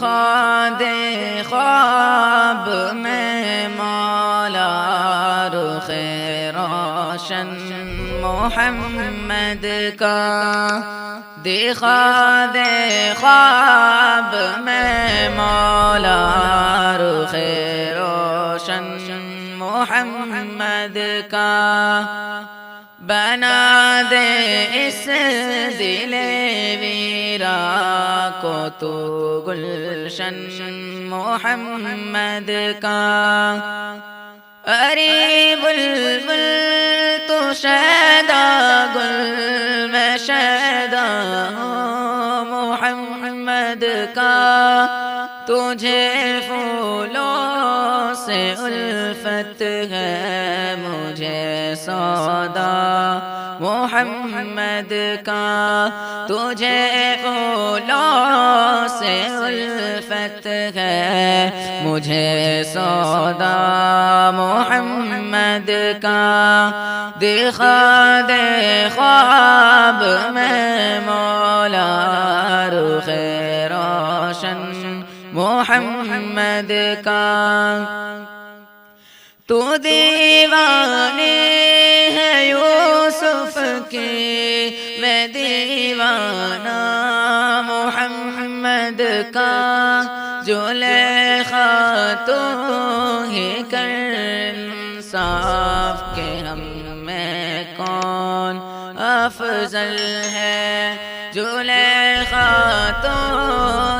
دے خواب میں مولا رخ روشن محمد کا، دکھا دے خواب میں مولا رخ روشن محمد کا، بنا دے اس دل ویرا کو تو گلشن محمد کا، ارے بلبل تو شیدا گل میں شیدا ہوں محمد کا، تجھے پھولوں سے الفت ہے مجھے سودا محمد کا، تجھے پھولوں سے الفت ہے مجھے سودا محمد کا، دکھا دے خواب میں مولا رخ روشن محمد کا، تو دیوانے ہے یوسف کی میں دیوانہ محمد کا، زلیخا تو ہی کر انصاف کہ ہم میں کون افضل ہے، زلیخا تو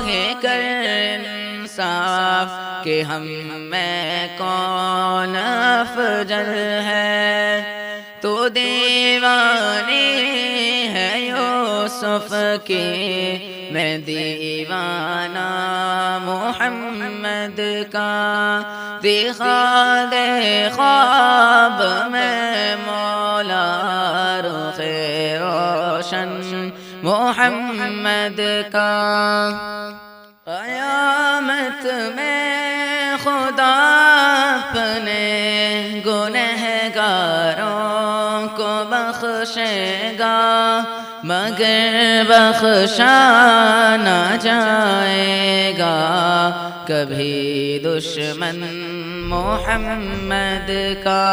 ہی کر انصاف کہ ہم میں کون افضل ہے، تو دیوانی ہے یوسف کی میں دیوانہ محمد کا، دکھا دے خواب میں مولا رخ روشن محمد کا، قیامت میں خدا اپنے گنہگاروں کو بخشے گا، مگر بخشا نہ جائے گا کبھی دشمن محمد کا،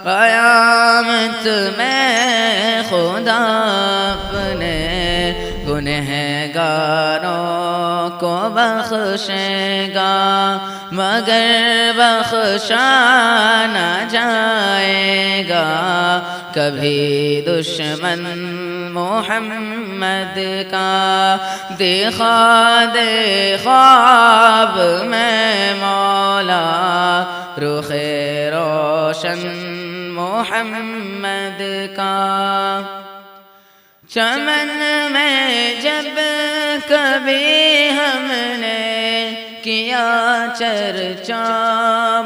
قیامت میں خدا اپنے گنہگاروں کو بخشے گا، مگر بخشا نہ جائے گا کبھی دشمن محمد کا، دکھا دے خواب میں مولا رخ روشن محمد کا، چمن میں جب کبھی ہم نے کیا چرچا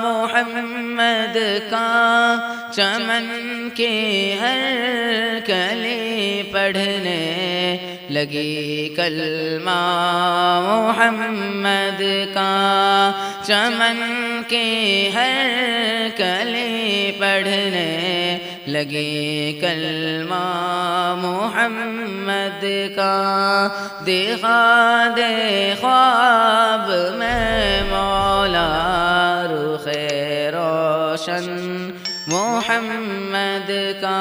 محمد کا، چمن کی ہر کلی پڑھنے لگی کلمہ محمد کا، چمن کی ہر کلی پڑھنے لگی کلمہ محمد کا، دکھا دے خواب میں مولا رخ روشن محمد کا۔